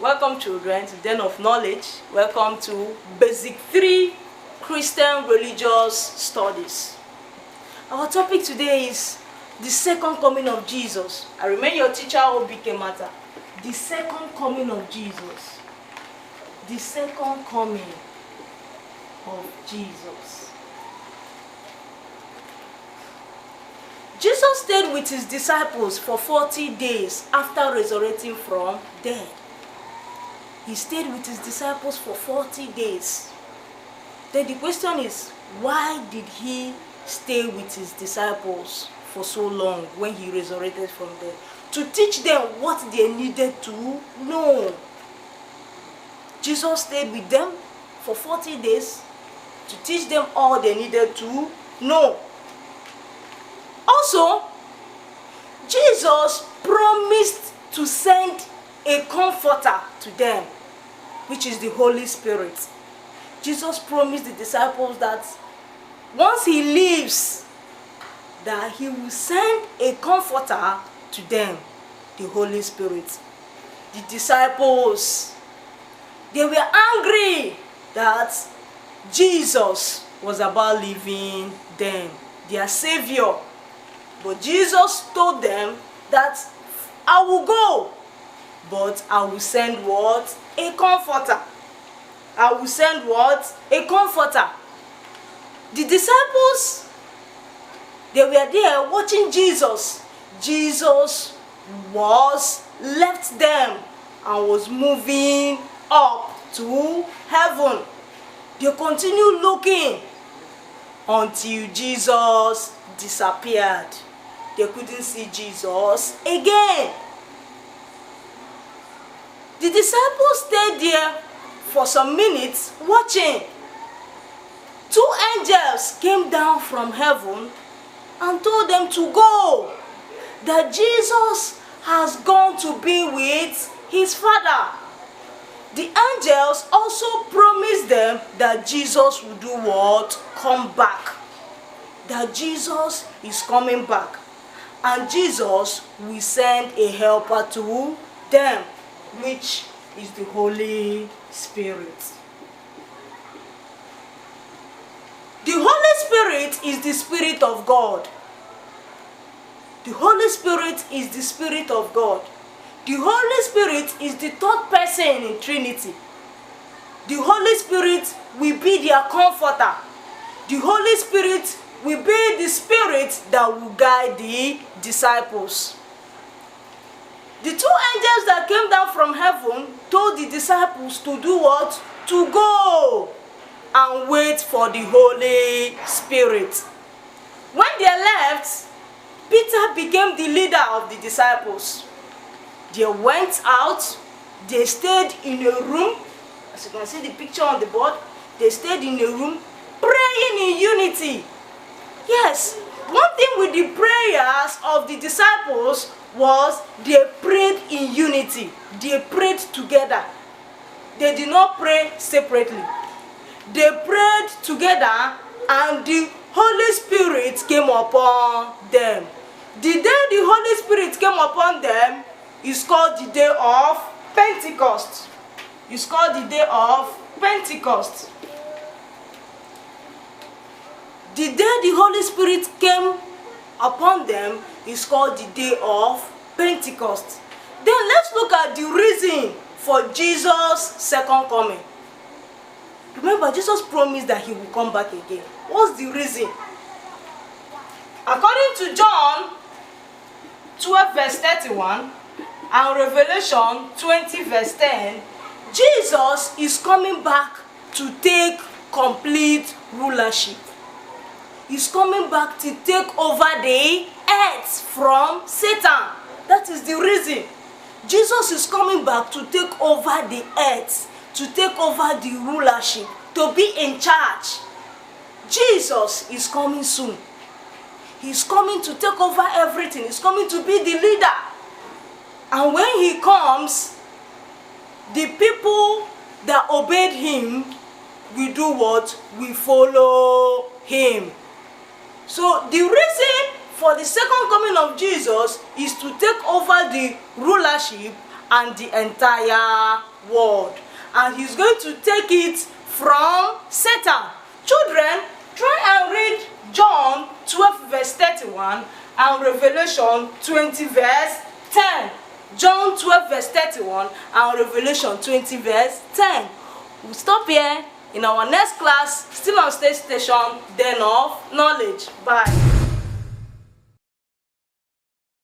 Welcome children to Den of Knowledge. Welcome to Basic 3 Christian Religious Studies. Our topic today is the second coming of Jesus. I remain your teacher, Obi Kemata. The second coming of Jesus. The second coming of Jesus. Jesus stayed with his disciples for 40 days after resurrecting from dead. He stayed with his disciples for 40 days. Then the question is, why did he stay with his disciples for so long when he resurrected from dead? To teach them what they needed to know. Jesus stayed with them for 40 days to teach them all they needed to know. Also, Jesus promised to send a comforter to them, which is the Holy Spirit. Jesus promised the disciples that once he leaves, that he will send a comforter to them, the Holy Spirit. The disciples, they were angry that Jesus was about leaving them, their Savior. But Jesus told them that I will go, but I will send what? A comforter. I will send what? A comforter. The disciples, they were there watching Jesus. Jesus was left them and was moving up to heaven. They continued looking until Jesus disappeared. They couldn't see Jesus again. The disciples stayed there for some minutes watching. Two angels came down from heaven and told them to go, that Jesus has gone to be with his Father. The angels also promised them that Jesus would do what? Come back. That Jesus is coming back. And Jesus will send a helper to them, which is the Holy Spirit. The Holy Spirit is the Spirit of God. The Holy Spirit is the Spirit of God. The Holy Spirit is the third person in Trinity. The Holy Spirit will be their comforter. The Holy Spirit will be the Spirit that will guide the disciples. The two angels that came down from heaven told the disciples to do what? To go and wait for the Holy Spirit. When they left, Peter became the leader of the disciples. They went out, they stayed in a room. As you can see the picture on the board, they stayed in a room praying in unity. Yes, one thing with the prayers of the disciples was they prayed in unity. They prayed together. They did not pray separately. They prayed together and the Holy Spirit came upon them. The day the Holy Spirit came upon them is called the day of Pentecost. It's called the day of Pentecost. The day the Holy Spirit came upon them is called the day of Pentecost. Then let's look at the reason for Jesus' second coming. Remember, Jesus promised that he will come back again. What's the reason? According to John 12 verse 31 and Revelation 20 verse 10, Jesus is coming back to take complete rulership. He's coming back to take over the earth from Satan. That is the reason. Jesus is coming back to take over the earth, to take over the rulership, to be in charge. Jesus is coming soon. He's coming to take over everything. He's coming to be the leader. And when he comes, the people that obeyed him will do what? We follow him. So the reason for the second coming of Jesus is to take over the rulership and the entire world. And he's going to take it from Satan. Children, try and read John 12 verse 31 and Revelation 20 verse 10. John 12 verse 31 and Revelation 20 verse 10. We'll stop here. In our next class, still on State Station, Den of Knowledge. Bye.